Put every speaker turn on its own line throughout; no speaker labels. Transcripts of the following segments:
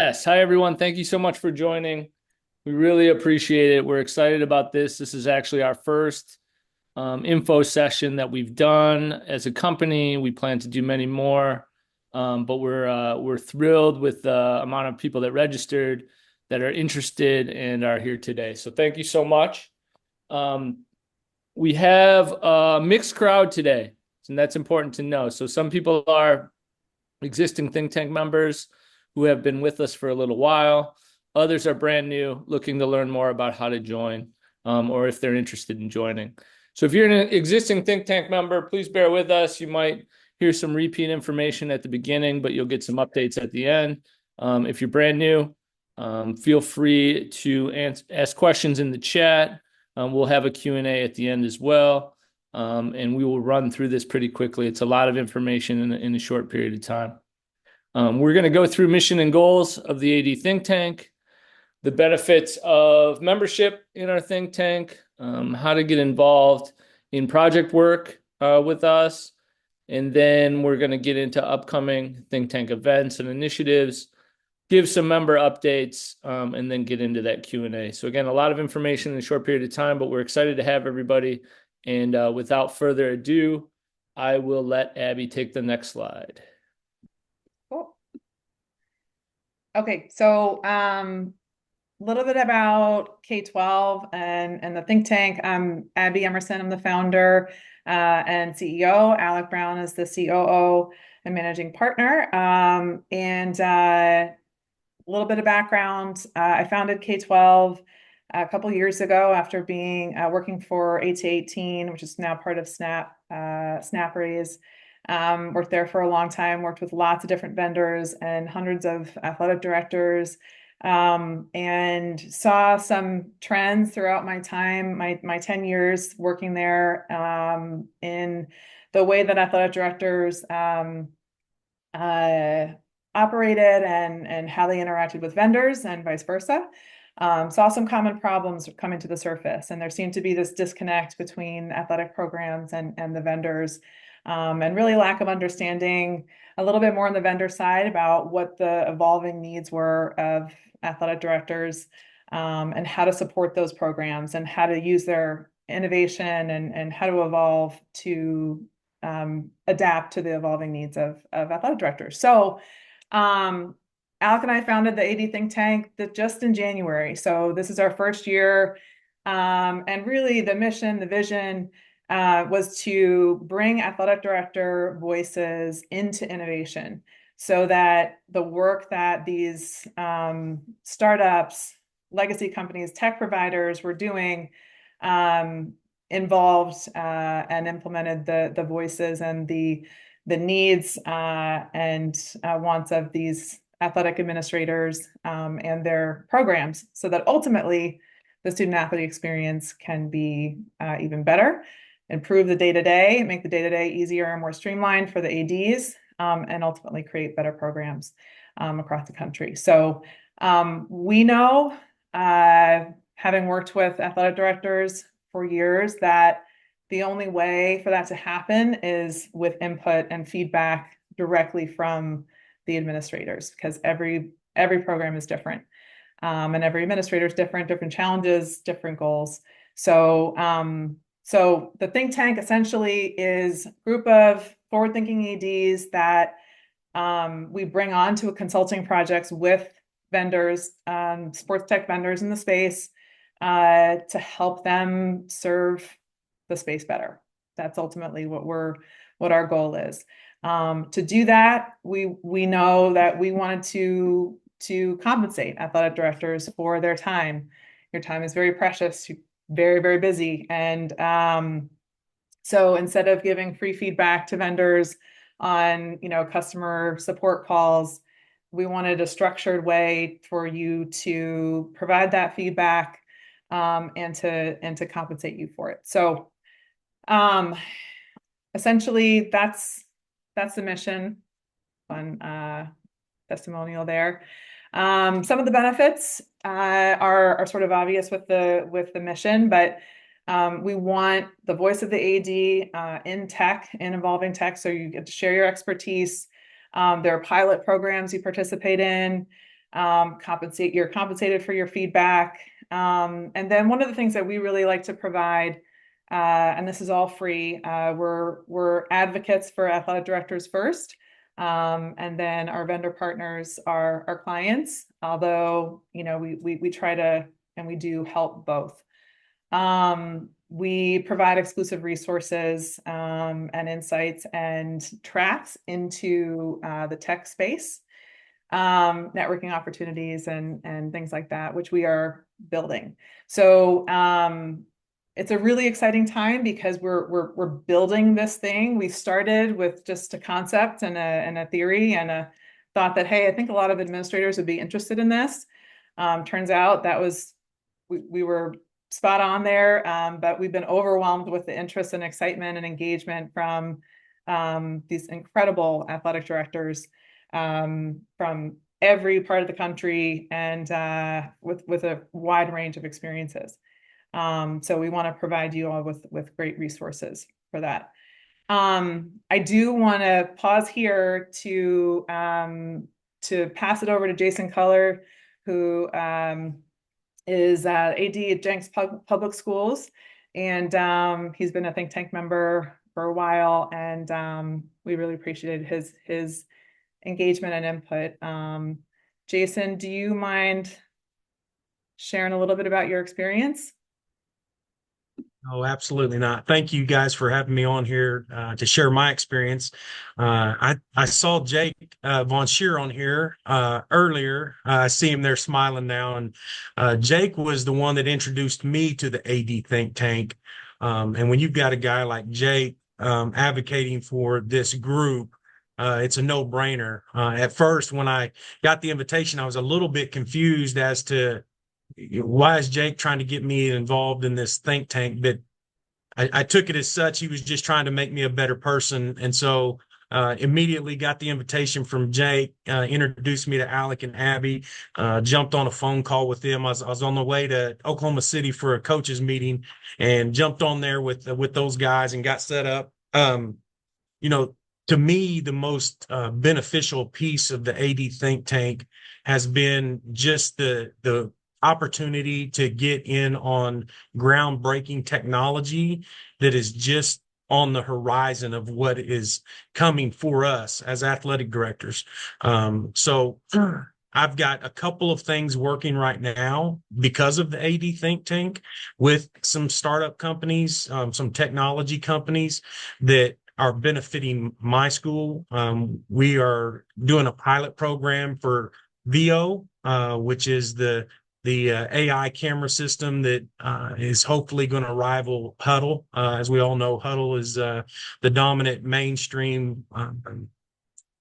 Yes. Hi, everyone. Thank you so much for joining. We really appreciate it. We're excited about this. This is actually our first info session that we've done as a company. We plan to do many more, but we're thrilled with the amount of people that registered, that are interested, and are here today. So thank you so much. Um, we have a mixed crowd today, and that's important to know. So some people are existing think tank members who have been with us for a little while. Others are brand new, looking to learn more about how to join, or if they're interested in joining. So if you're an existing think tank member, please bear with us. You might hear some repeat information at the beginning, but you'll get some updates at the end. If you're brand new, feel free to ask questions in the chat. We'll have a Q&A at the end as well. And we will run through this pretty quickly. It's a lot of information in a short period of time. We're going to go through mission and goals of the AD think tank, the benefits of membership in our think tank, how to get involved in project work with us, and then we're going to get into upcoming think tank events and initiatives, give some member updates, and then get into that Q&A. So again, a lot of information in a short period of time, but we're excited to have everybody. And without further ado, I will let Abby take the next slide.
Cool. Okay, so a little bit about K-12 and the think tank. I'm Abby Emerson. I'm the founder and CEO. Alec Brown is the COO and managing partner. A little bit of background. I founded K-12 a couple years ago after being working for AT18, which is now part of SnapRaise. Worked there for a long time, worked with lots of different vendors and hundreds of athletic directors, and saw some trends throughout my time, my 10 years working there, in the way that athletic directors operated and how they interacted with vendors and vice versa. Saw some common problems coming to the surface, and there seemed to be this disconnect between athletic programs and the vendors, and really lack of understanding a little bit more on the vendor side about what the evolving needs were of athletic directors, and how to support those programs and how to use their innovation and how to evolve to adapt to the evolving needs of athletic directors. So Alec and I founded the AD Think Tank just in January. So this is our first year. And really the mission, the vision was to bring athletic director voices into innovation so that the work that these startups, legacy companies, tech providers were doing involved and implemented the voices and the needs and wants of these athletic administrators and their programs, so that ultimately the student athlete experience can be even better, improve the day-to-day, make the day-to-day easier and more streamlined for the ADs, and ultimately create better programs across the country. So we know, having worked with athletic directors for years, that the only way for that to happen is with input and feedback directly from the administrators, because every program is different, and every administrator is different challenges, different goals. So so the think tank essentially is a group of forward-thinking ADs that we bring on to consulting projects with vendors, sports tech vendors in the space, to help them serve the space better. That's ultimately what our goal is. To do that, we know that we wanted to compensate athletic directors for their time. Your time is very precious. You're very, very busy. And so instead of giving free feedback to vendors on, customer support calls, we wanted a structured way for you to provide that feedback, and to compensate you for it. So essentially that's the mission. Fun testimonial there. Some of the benefits are sort of obvious with the mission, but we want the voice of the AD in tech, in evolving tech, so you get to share your expertise. There are pilot programs you participate in. You're compensated for your feedback. And then one of the things that we really like to provide, and this is all free, we're advocates for athletic directors first. And then our vendor partners are our clients, although, we try to, and we do help both. We provide exclusive resources, and insights and tracks into the tech space, networking opportunities and things like that, which we are building. So it's a really exciting time because we're building this thing. We started with just a concept and a theory and a thought that, hey, I think a lot of administrators would be interested in this. Turns out that we were spot on there, but we've been overwhelmed with the interest and excitement and engagement from these incredible athletic directors from every part of the country and with a wide range of experiences. So we want to provide you all with great resources for that. I do want to pause here to pass it over to Jason Culler, who is AD at Jenks Public Schools, and he's been a think tank member for a while, and we really appreciated his engagement and input. Jason, do you mind sharing a little bit about your experience?
Oh, absolutely not. Thank you guys for having me on here to share my experience. I saw Jake Von Sheer on here earlier. I see him there smiling now. And Jake was the one that introduced me to the AD think tank. And when you've got a guy like Jake advocating for this group, it's a no-brainer. At first, when I got the invitation, I was a little bit confused as to why is Jake trying to get me involved in this think tank? But I took it as such. He was just trying to make me a better person. And so immediately got the invitation from Jake, introduced me to Alec and Abby, jumped on a phone call with them. I was on the way to Oklahoma City for a coaches meeting and jumped on there with those guys and got set up. To me, the most beneficial piece of the AD think tank has been just the opportunity to get in on groundbreaking technology that is just on the horizon of what is coming for us as athletic directors. So I've got a couple of things working right now because of the AD think tank with some startup companies, some technology companies that are benefiting my school. We are doing a pilot program for VO, which is the AI camera system that is hopefully going to rival Huddle. As we all know, Huddle is the dominant mainstream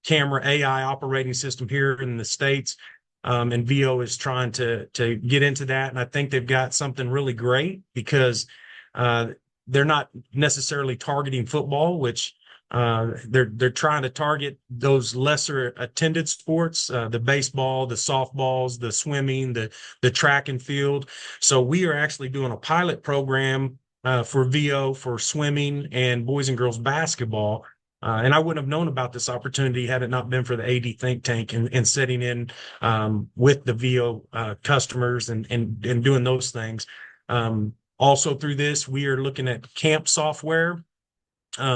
camera AI operating system here in the States. And VO is trying to get into that. And I think they've got something really great because they're not necessarily targeting football, which they're trying to target those lesser attended sports, the baseball, the softballs, the swimming, the track and field. So we are actually doing a pilot program for VO for swimming and boys and girls basketball. And I wouldn't have known about this opportunity had it not been for the AD think tank and setting in with the VO customers and doing those things. Also through this, we are looking at camp software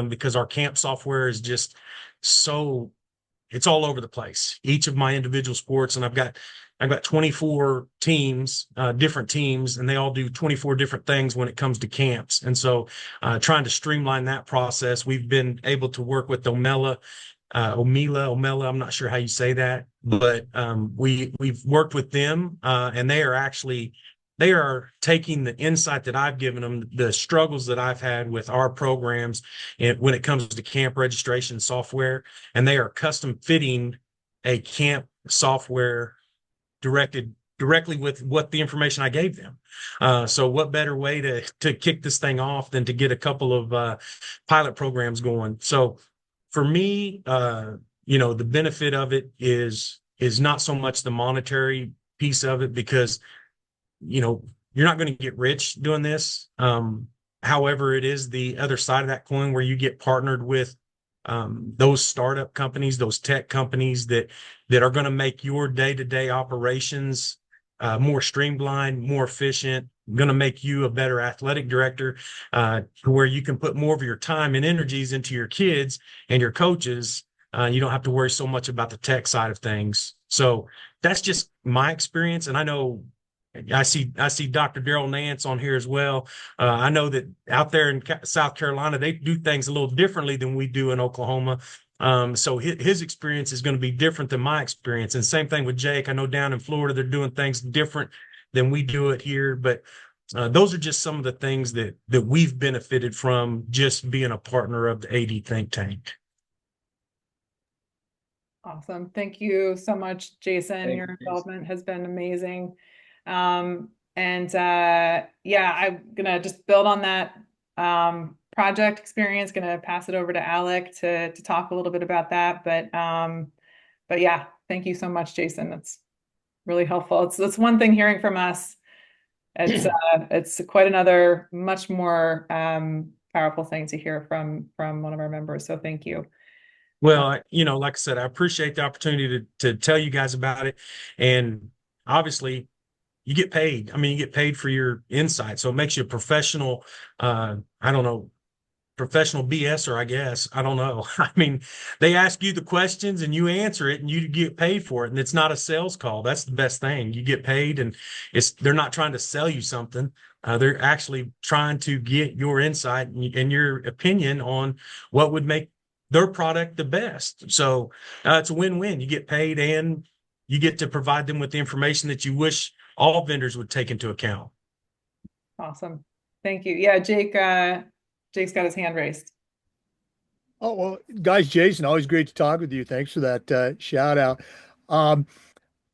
because our camp software is just it's all over the place. Each of my individual sports, and I've got 24 teams, different teams, and they all do 24 different things when it comes to camps. And so trying to streamline that process, we've been able to work with Omela, I'm not sure how you say that, but we've worked with them, and they are taking the insight that I've given them, the struggles that I've had with our programs when it comes to camp registration software, and they are custom fitting a camp software directly with what the information I gave them. So what better way to kick this thing off than to get a couple of pilot programs going? So for me, the benefit of it is not so much the monetary piece of it because you're not going to get rich doing this. However, it is the other side of that coin where you get partnered with those startup companies, those tech companies that are going to make your day-to-day operations more streamlined, more efficient, going to make you a better athletic director, to where you can put more of your time and energies into your kids and your coaches. You don't have to worry so much about the tech side of things. So that's just my experience. And I know I see Dr. Daryl Nance on here as well. I know that out there in South Carolina, they do things a little differently than we do in Oklahoma. So his experience is going to be different than my experience. And same thing with Jake. I know down in Florida, they're doing things different than we do it here. But those are just some of the things that we've benefited from just being a partner of the AD Think Tank.
Awesome. Thank you so much, Jason.
Thank
Your
you, Jason.
involvement has been amazing. Yeah, I'm gonna just build on that project experience. Gonna pass it over to Alec to talk a little bit about that. But yeah, thank you so much, Jason. That's really helpful. It's one thing hearing from us. It's quite another, much more powerful thing to hear from one of our members. So thank you.
Well, like I said, I appreciate the opportunity to tell you guys about it. And obviously, you get paid. I mean, you get paid for your insight. So it makes you a professional, I don't know, professional BSer, I guess. I don't know. I mean, they ask you the questions and you answer it and you get paid for it. And it's not a sales call. That's the best thing. You get paid, and they're not trying to sell you something. They're actually trying to get your insight and your opinion on what would make their product the best. So it's a win-win. You get paid and you get to provide them with the information that you wish all vendors would take into account.
Awesome. Thank you. Yeah, Jake's got his hand raised.
Oh, well, guys, Jason, always great to talk with you. Thanks for that shout out. Um,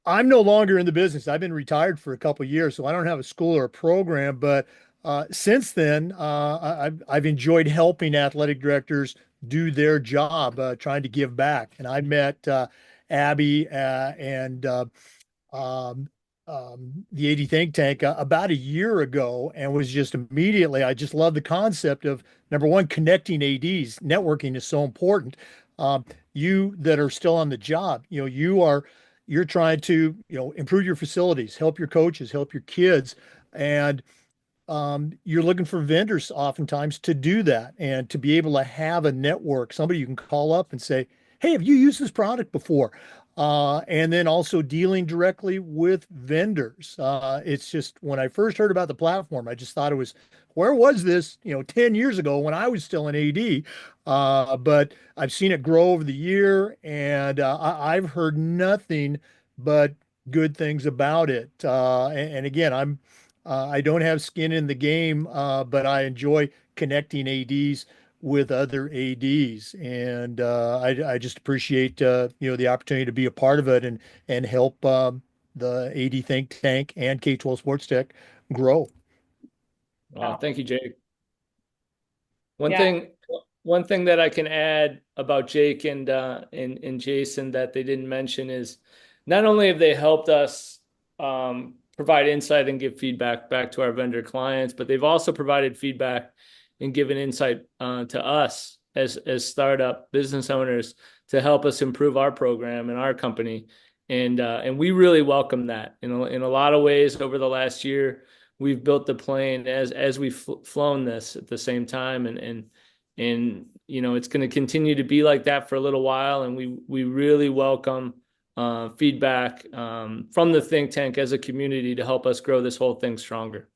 I'm no longer in the business. I've been retired for a couple of years, so I don't have a school or a program. But since then, I've enjoyed helping athletic directors do their job, trying to give back. And I met Abby and um, the AD Think Tank about a year ago, and was just immediately, I just love the concept of, number one, connecting ADs. Networking is so important. You that are still on the job, you're trying to, improve your facilities, help your coaches, help your kids, and you're looking for vendors oftentimes to do that, and to be able to have a network, somebody you can call up and say, hey, have you used this product before? And then also dealing directly with vendors. It's just, when I first heard about the platform, I just thought it was, where was this, 10 years ago when I was still an AD? But I've seen it grow over the year, and I've heard nothing but good things about it. And again, I don't have skin in the game, but I enjoy connecting ADs with other ADs, and I just appreciate the opportunity to be a part of it, and help the AD Think Tank and K-12 Sports Tech grow.
Wow, thank you, Jake.
Yeah.
One thing that I can add about Jake and Jason that they didn't mention is, not only have they helped us provide insight and give feedback back to our vendor clients, but they've also provided feedback and given insight to us as startup business owners to help us improve our program and our company. And we really welcome that. In a lot of ways, over the last year, we've built the plane as we've flown this at the same time, and it's going to continue to be like that for a little while. And we really welcome feedback from the think tank as a community to help us grow this whole thing stronger.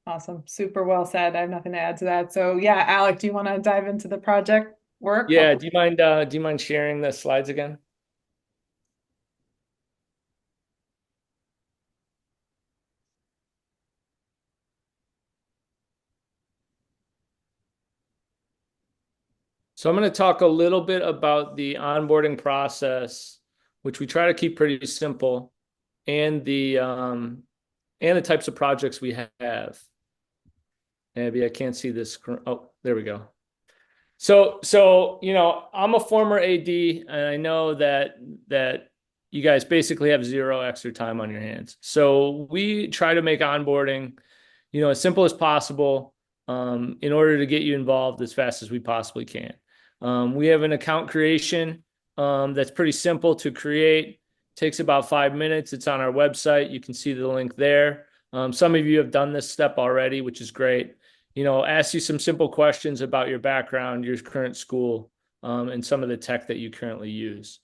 Awesome. Super well said. I have nothing to add to that. So yeah, Alec, do you want to dive into the project work?
Yeah. Do you mind sharing the slides again? So I'm going to talk a little bit about the onboarding process, which we try to keep pretty simple, and the types of projects we have. Maybe I can't see this. Oh, there we go. So I'm a former AD, and I know that you guys basically have zero extra time on your hands. So we try to make onboarding, as simple as possible, in order to get you involved as fast as we possibly can. We have an account creation that's pretty simple to create. Takes about 5 minutes. It's on our website. You can see the link there. Some of you have done this step already, which is great. Ask you some simple questions about your background, your current school, and some of the tech that you currently use.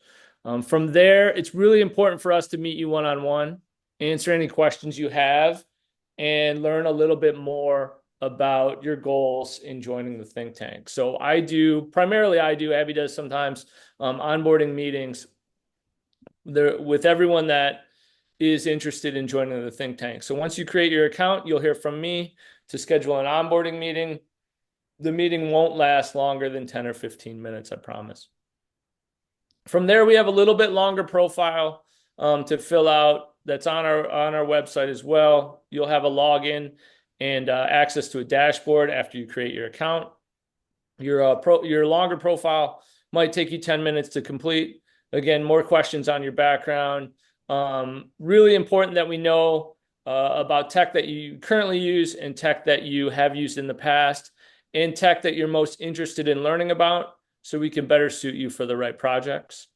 From there, it's really important for us to meet you one-on-one, answer any questions you have, and learn a little bit more about your goals in joining the think tank. So primarily I do, Abby does sometimes, onboarding meetings with everyone that is interested in joining the think tank. So once you create your account, you'll hear from me to schedule an onboarding meeting. The meeting won't last longer than 10 or 15 minutes, I promise. From there, we have a little bit longer profile to fill out that's on our website as well. You'll have a login and access to a dashboard after you create your account. Your longer profile might take you 10 minutes to complete. Again, more questions on your background. Really important that we know about tech that you currently use and tech that you have used in the past and tech that you're most interested in learning about so we can better suit you for the right projects.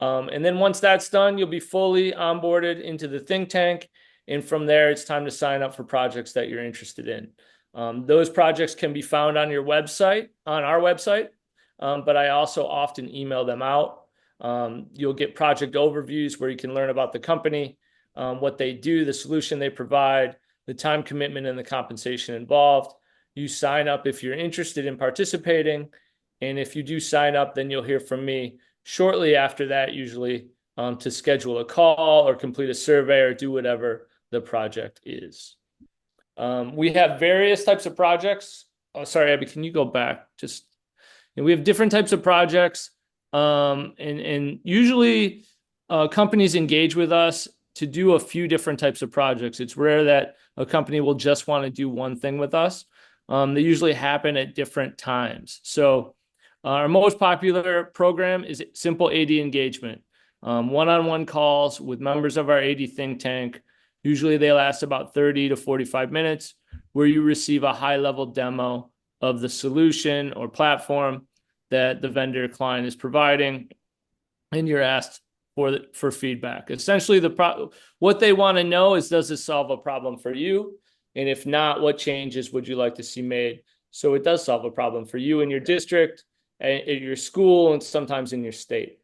And then once that's done, you'll be fully onboarded into the think tank. And from there, it's time to sign up for projects that you're interested in. Those projects can be found on our website, but I also often email them out. You'll get project overviews where you can learn about the company, what they do, the solution they provide, the time commitment and the compensation involved. You sign up if you're interested in participating. And if you do sign up, then you'll hear from me shortly after that, usually to schedule a call or complete a survey or do whatever the project is. We have various types of projects. Oh, sorry, Abby, can you go back? We have different types of projects. And usually companies engage with us to do a few different types of projects. It's rare that a company will just want to do one thing with us. They usually happen at different times. So our most popular program is simple AD engagement, one-on-one calls with members of our AD think tank. Usually they last about 30 to 45 minutes where you receive a high-level demo of the solution or platform that the vendor client is providing, and you're asked for feedback. Essentially, what they want to know is, does this solve a problem for you? And if not, what changes would you like to see made so it does solve a problem for you in your district, at your school, and sometimes in your state?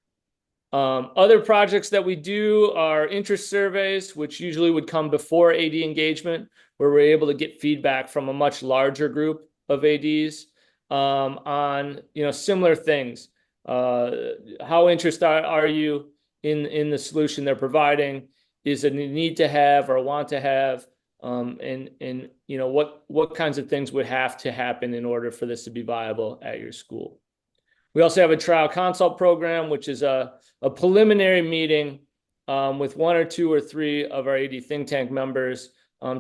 Other projects that we do are interest surveys, which usually would come before AD engagement, where we're able to get feedback from a much larger group of ADs on similar things. How interested are you in the solution they're providing? Is it a need to have or a want to have? And what kinds of things would have to happen in order for this to be viable at your school? We also have a trial consult program, which is a preliminary meeting with 1 or 2 or 3 of our AD think tank members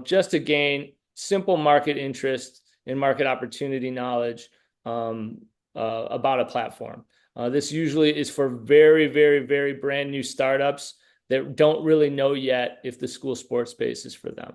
just to gain simple market interest and market opportunity knowledge about a platform. This usually is for very, very, very brand new startups that don't really know yet if the school sports space is for them.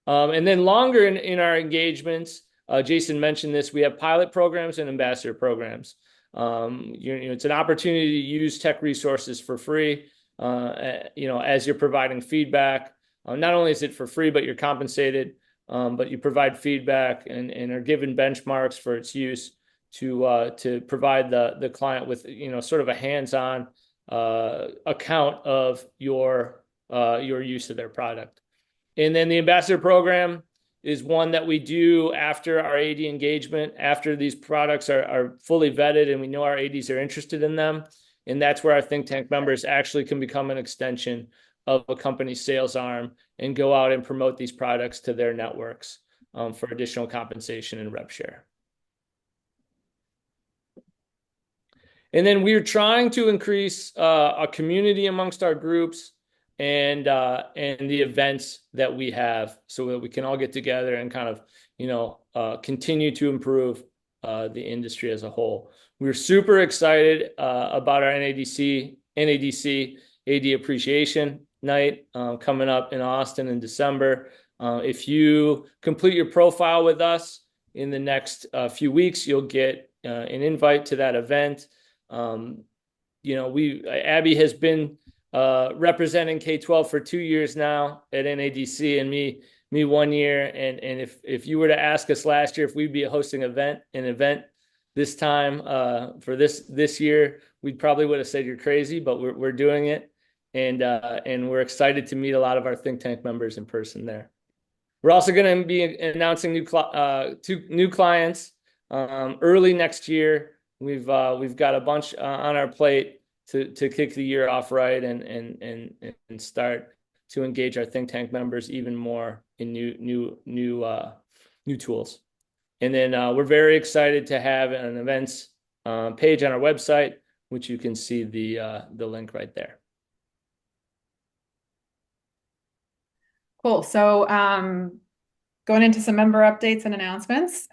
And then longer in our engagements, Jason mentioned this, we have pilot programs and ambassador programs. It's an opportunity to use tech resources for free, as you're providing feedback. Not only is it for free, but you're compensated, but you provide feedback and are given benchmarks for its use to provide the client with, sort of a hands-on account of your use of their product. And then the ambassador program is one that we do after our AD engagement, after these products are fully vetted and we know our ADs are interested in them. And that's where our think tank members actually can become an extension of a company's sales arm and go out and promote these products to their networks for additional compensation and rep share. And then we're trying to increase a community amongst our groups and the events that we have so that we can all get together and kind of, continue to improve the industry as a whole. We're super excited about our NADC AD Appreciation Night coming up in Austin in December. If you complete your profile with us in the next few weeks, you'll get an invite to that event. Abby has been representing K-12 for 2 years now at NADC, and me 1 year. And if you were to ask us last year if we'd be hosting an event this time for this year, we probably would have said you're crazy, but we're doing it, and we're excited to meet a lot of our think tank members in person there. We're also going to be announcing two new clients early next year. We've got a bunch on our plate to kick the year off right and start to engage our think tank members even more in new tools. And then we're very excited to have an events page on our website, which you can see the link right there.
Cool. So going into some member updates and announcements.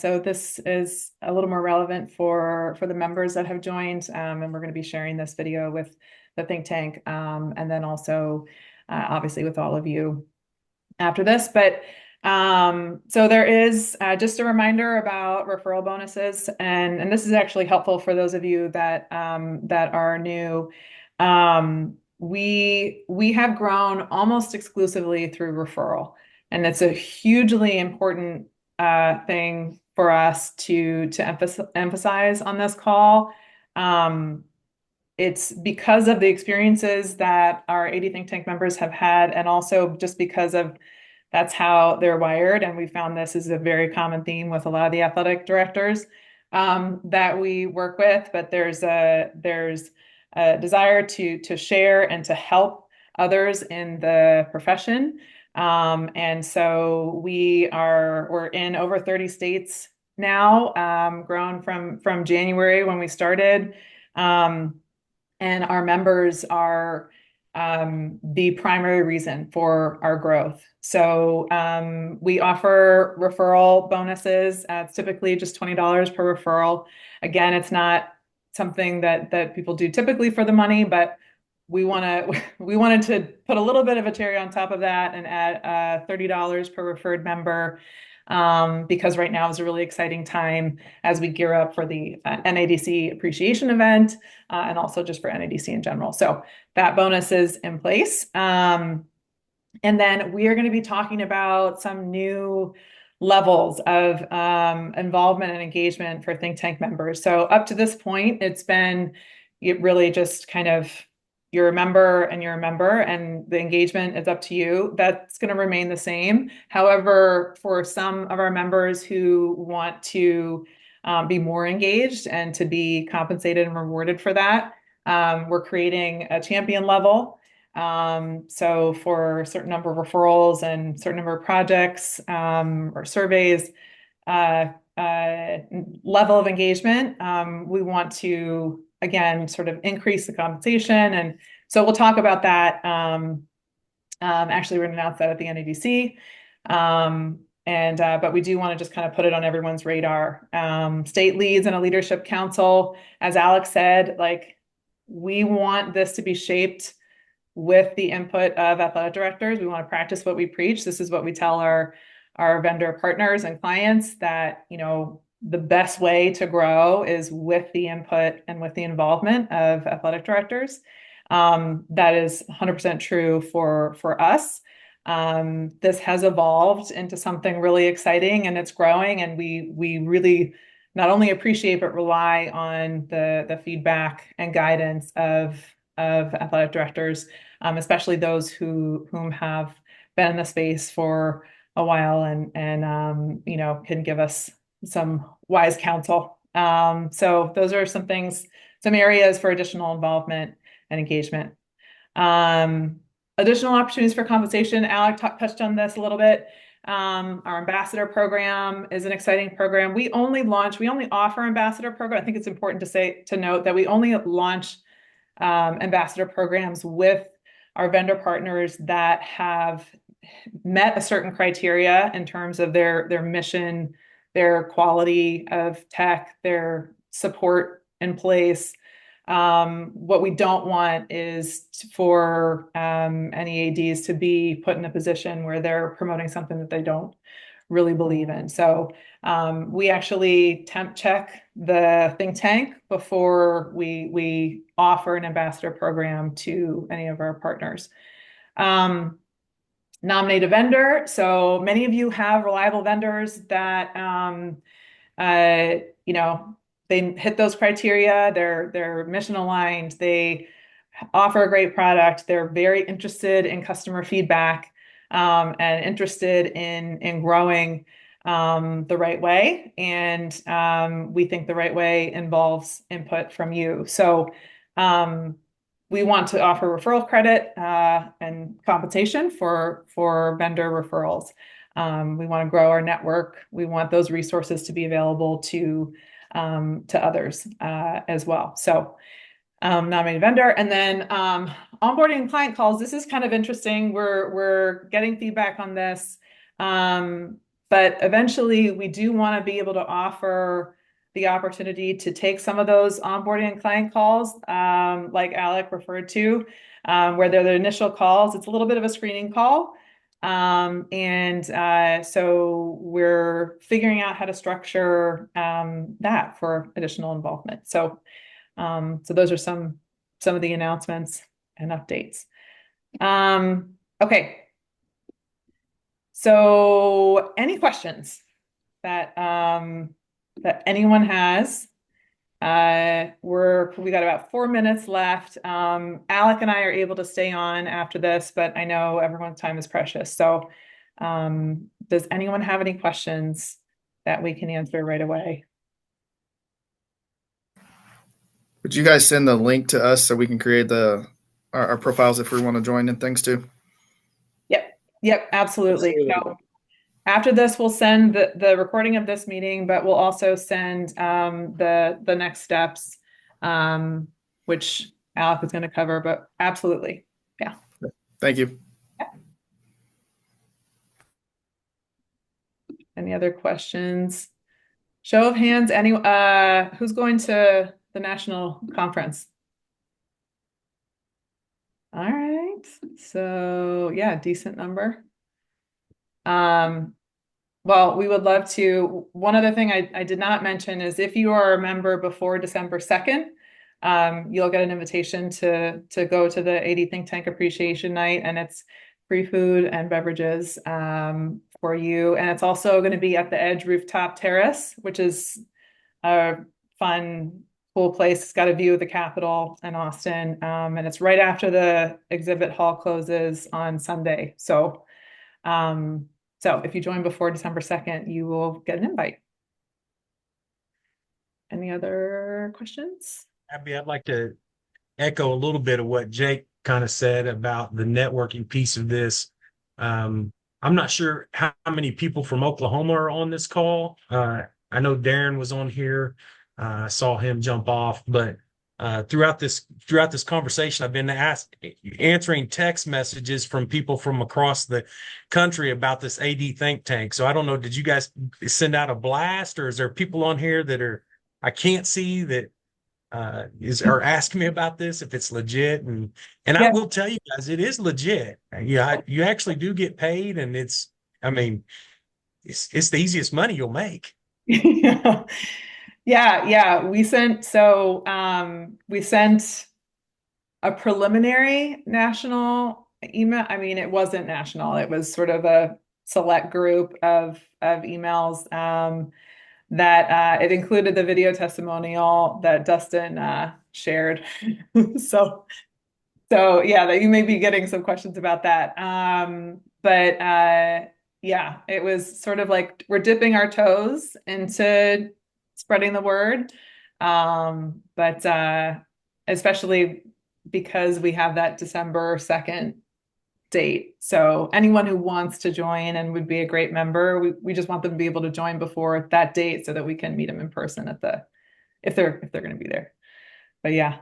So this is a little more relevant for the members that have joined, and we're going to be sharing this video with the think tank, and then also obviously with all of you after this. But so there is just a reminder about referral bonuses, and this is actually helpful for those of you that are new. We have grown almost exclusively through referral, and it's a hugely important thing for us to emphasize on this call. It's because of the experiences that our AD Think Tank members have had, and also just because of that's how they're wired. And we found this is a very common theme with a lot of the athletic directors that we work with. But there's a desire to share and to help others in the profession. And so we're in over 30 states now, grown from January when we started. And our members are the primary reason for our growth. So we offer referral bonuses. It's typically just $20 per referral. Again, it's not something that people do typically for the money, but we wanted to put a little bit of a cherry on top of that and add $30 per referred member, because right now is a really exciting time as we gear up for the NADC appreciation event, and also just for NADC in general. So that bonus is in place. And then we are going to be talking about some new levels of involvement and engagement for think tank members. So up to this point, it really just kind of you're a member, and the engagement is up to you. That's going to remain the same. However, for some of our members who want to be more engaged and to be compensated and rewarded for that, we're creating a champion level. So for a certain number of referrals and certain number of projects or surveys, level of engagement, we want to, again, sort of increase the compensation. And so we'll talk about that. Actually, we're going to announce that at the NADC. But we do want to just kind of put it on everyone's radar. State leads and a leadership council, as Alex said, we want this to be shaped with the input of athletic directors. We want to practice what we preach. This is what we tell our vendor partners and clients, that, the best way to grow is with the input and with the involvement of athletic directors. That is 100% true for us. This has evolved into something really exciting, and it's growing, and we really not only appreciate but rely on the feedback and guidance of athletic directors, especially those whom have been in the space for a while and can give us some wise counsel. So those are some areas for additional involvement and engagement. Additional opportunities for compensation. Alec touched on this a little bit. Our ambassador program is an exciting program. We only offer ambassador program. I think it's important to note that we only launch ambassador programs with our vendor partners that have met a certain criteria in terms of their mission, their quality of tech, their support in place. What we don't want is for any ADs to be put in a position where they're promoting something that they don't really believe in. So we actually temp check the think tank before we offer an ambassador program to any of our partners. Nominate a vendor. So many of you have reliable vendors that you know, they hit those criteria. They're mission aligned. They offer a great product. They're very interested in customer feedback, and interested in growing the right way. And we think the right way involves input from you. So we want to offer referral credit and compensation for vendor referrals. We want to grow our network. We want those resources to be available to others as well. So nominate a vendor, and then onboarding client calls. This is kind of interesting. We're getting feedback on this, but eventually we do want to be able to offer the opportunity to take some of those onboarding and client calls, like Alec referred to, where they're the initial calls. It's a little bit of a screening call. So we're figuring out how to structure that for additional involvement. So those are some of the announcements and updates. Okay. So any questions that that anyone has? We got about 4 minutes left. Alec and I are able to stay on after this, but I know everyone's time is precious. So does anyone have any questions that we can answer right away?
Would you guys send the link to us so we can create our profiles if we want to join and things too?
Yep, absolutely. So after this, we'll send the recording of this meeting, but we'll also send the next steps, which Alec is going to cover, but absolutely. Yeah.
Thank you.
Yeah. Any other questions? Show of hands, who's going to the national conference? All right. So yeah, decent number. Well, we would love to. One other thing I did not mention is if you are a member before December 2nd, you'll get an invitation to go to the AD Think Tank Appreciation Night, and it's free food and beverages for you. And it's also going to be at the Edge Rooftop Terrace, which is a fun, cool place. It's got a view of the Capitol in Austin, and it's right after the exhibit hall closes on Sunday. So if you join before December 2nd, you will get an invite. Any other questions?
Abby, I'd like to echo a little bit of what Jake kind of said about the networking piece of this. I'm not sure how many people from Oklahoma are on this call. I know Darren was on here. I saw him jump off, but throughout this conversation, I've been answering text messages from people from across the country about this AD think tank. So I don't know, did you guys send out a blast, or is there people on here that I can't see that are asking me about this, if it's legit? And yeah. I will tell you guys, it is legit. Yeah, you actually do get paid, and it's the easiest money you'll make.
Yeah. We sent a preliminary national email. I mean, it wasn't national. It was sort of a select group of emails that it included the video testimonial that Dustin shared. So yeah, that you may be getting some questions about that. Yeah, it was sort of like we're dipping our toes into spreading the word, especially because we have that December 2nd date. So anyone who wants to join and would be a great member, we just want them to be able to join before that date so that we can meet them in person if they're going to be there. But yeah,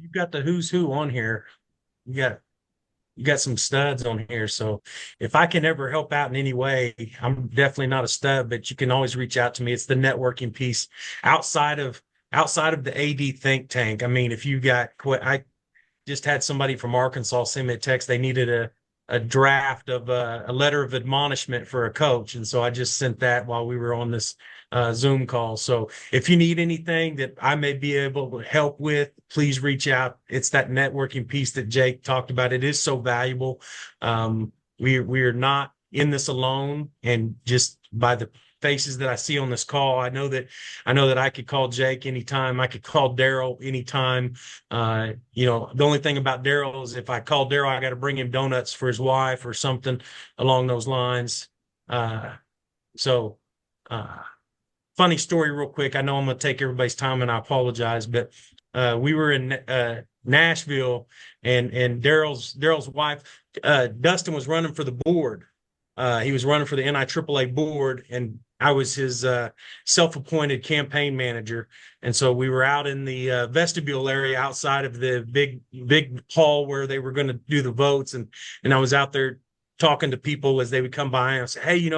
you've got the who's who on here. You got some studs on here. So if I can ever help out in any way, I'm definitely not a stud, but you can always reach out to me. It's the networking piece outside of the AD think tank. I mean, if you got I just had somebody from Arkansas send me a text. They needed a draft of a letter of admonishment for a coach, and so I just sent that while we were on this Zoom call. So if you need anything that I may be able to help with, please reach out. It's that networking piece that Jake talked about. It is so valuable. We are not in this alone, and just by the faces that I see on this call, I know that I could call Jake anytime. I could call Daryl anytime. The only thing about Daryl is if I call Daryl, I got to bring him donuts for his wife or something along those lines. So funny story real quick. I know I'm going to take everybody's time and I apologize, but we were in Nashville, and Daryl's wife, Dustin, was running for the board. He was running for the NIAAA board, and I was his self-appointed campaign manager. And so we were out in the vestibule area outside of the big hall where they were going to do the votes. And I was out there talking to people as they would come by, and I say, hey,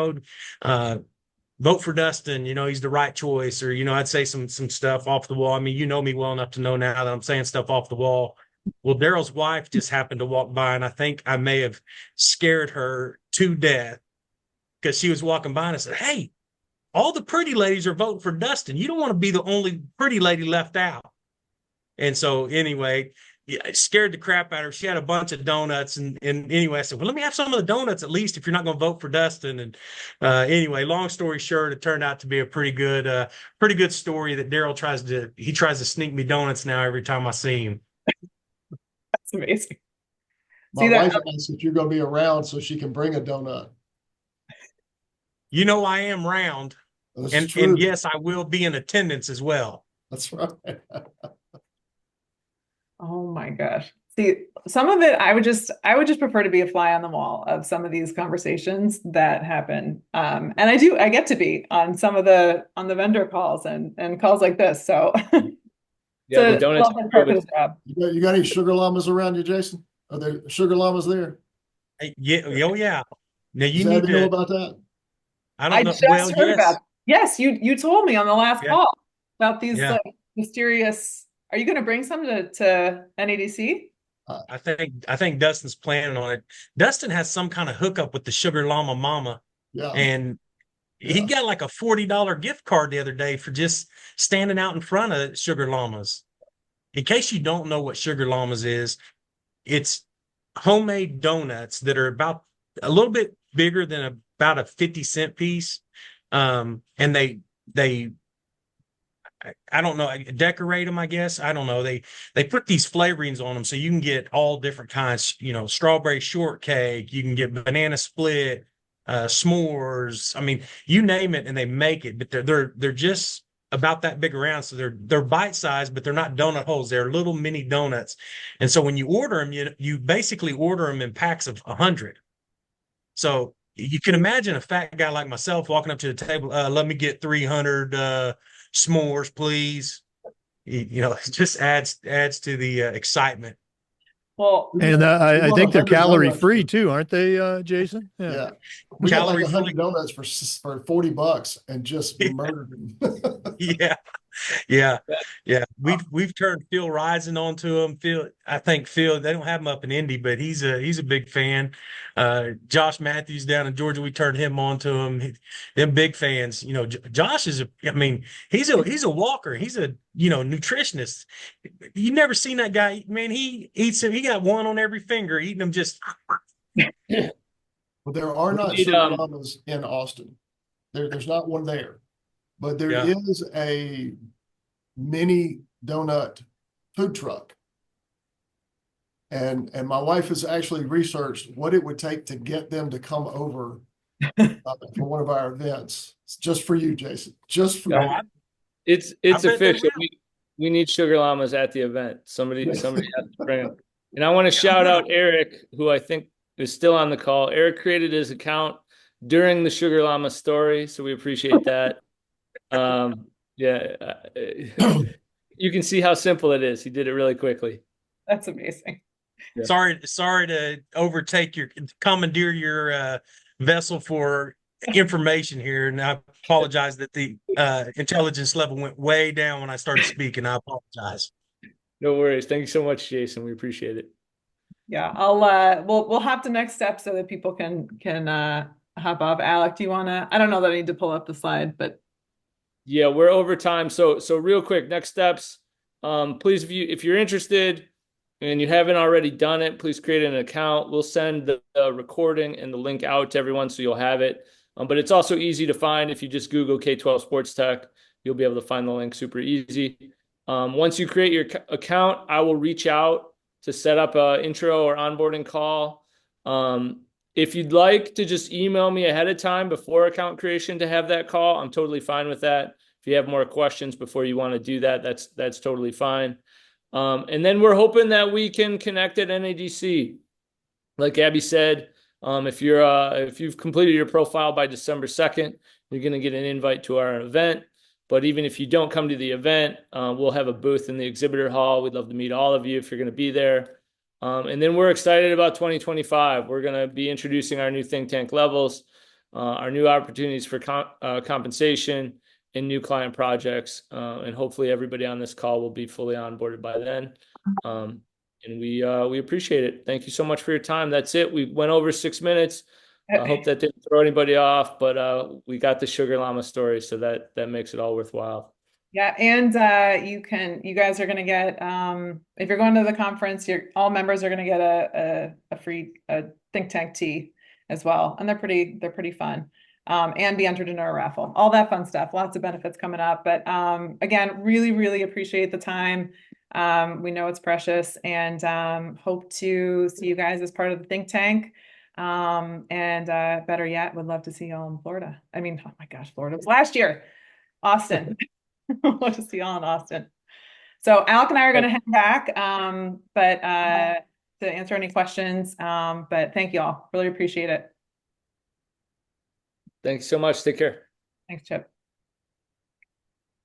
vote for Dustin, he's the right choice. Or, I'd say some stuff off the wall. I mean, you know me well enough to know now that I'm saying stuff off the wall. Well, Daryl's wife just happened to walk by, and I think I may have scared her to death because she was walking by, and I said, hey, all the pretty ladies are voting for Dustin. You don't want to be the only pretty lady left out. And so anyway, it scared the crap out of her. She had a bunch of donuts. And anyway, I said, well, let me have some of the donuts at least if you're not going to vote for Dustin. And anyway, long story short, it turned out to be a pretty good story that Daryl tries to sneak me donuts now every time I see him.
That's amazing.
My wife asked if you're going to be around so she can bring a donut.
I am round. And yes, I will be in attendance as well.
That's right.
Oh my gosh. See, some of it, I would just prefer to be a fly on the wall of some of these conversations that happen. And I get to be on some of on the vendor calls and calls like this. So
yeah, the donuts.
You got any sugar llamas around you, Jason? Are there sugar llamas there?
Yeah. Oh yeah. Now you
need
to
know about that.
I don't know.
Just heard about. Yes, you told me on the last call about these mysterious. Are you going to bring some to NADC?
I think Dustin's planning on it. Dustin has some kind of hookup with the Sugar Llama Mama.
Yeah.
And he got like a $40 gift card the other day for just standing out in front of Sugar Llamas. In case you don't know what Sugar Llamas is, it's homemade donuts that are about a little bit bigger than about a 50-cent piece. And they I don't know, decorate them, I guess. I don't know. They put these flavorings on them so you can get all different kinds, strawberry shortcake, you can get banana split, s'mores. I mean, you name it and they make it, but they're just about that big around. So they're bite-sized, but they're not donut holes. They're little mini donuts. And so when you order them, you basically order them in packs of 100. So you can imagine a fat guy like myself walking up to the table, let me get 300 s'mores, please. It just adds to the excitement.
Well,
and I think they're calorie free too, aren't they, Jason?
Yeah. We got like 100 donuts for $40 and just murdered them.
Yeah. We've turned Phil Rising onto them. I think Phil, they don't have him up in Indy, but he's a big fan. Josh Matthews down in Georgia, we turned him onto him. Them big fans. Josh is he's a walker. He's a nutritionist. You never seen that guy, man. He eats him. He got one on every finger, eating them just.
Well, there are not sugar llamas in Austin. There's not one there. But there is a mini donut food truck. And my wife has actually researched what it would take to get them to come over for one of our events. It's just for you, Jason. Just for you.
It's official. We need sugar llamas at the event. Somebody has to bring them. And I want to shout out Eric, who I think is still on the call. Eric created his account during the sugar llama story, so we appreciate that. You can see how simple it is. He did it really quickly.
That's amazing.
Yeah. Sorry to commandeer your vessel for information here, and I apologize that the intelligence level went way down when I started speaking. I apologize.
No worries. Thank you so much, Jason. We appreciate it.
Yeah, we'll hop to next step so that people can hop off. Alec, do you wanna, I don't know that I need to pull up the slide, but
Yeah, we're over time. So real quick, next steps. Please, if you're interested and you haven't already done it, please create an account. We'll send the recording and the link out to everyone so you'll have it. But it's also easy to find if you just Google K-12 Sports Tech. You'll be able to find the link super easy. Once you create your account, I will reach out to set up an intro or onboarding call. If you'd like to just email me ahead of time before account creation to have that call, I'm totally fine with that. If you have more questions before you want to do that, that's totally fine. And then we're hoping that we can connect at NADC. Like Abby said, if you've completed your profile by December 2nd, you're going to get an invite to our event. But even if you don't come to the event, we'll have a booth in the exhibitor hall. We'd love to meet all of you if you're going to be there. And then we're excited about 2025. We're going to be introducing our new think tank levels, our new opportunities for compensation and new client projects. And hopefully everybody on this call will be fully onboarded by then. And we appreciate it. Thank you so much for your time. That's it. We went over 6 minutes. I hope that didn't throw anybody off, but we got the Sugar Llama story, so that makes it all worthwhile.
yeah, and you guys are gonna get if you're going to the conference, all members are gonna get a free think tank tee as well, and they're pretty fun. And be entered into a raffle, all that fun stuff. Lots of benefits coming up, but again, really appreciate the time. We know it's precious, and hope to see you guys as part of the think tank. And better yet, would love to see y'all in Florida. I mean, oh my gosh, Florida was last year. Austin. Love to see y'all in Austin. So Alec and I are going to head back, but to answer any questions. But thank you all. Really appreciate it.
Thanks so much. Take care.
Thanks, Chip.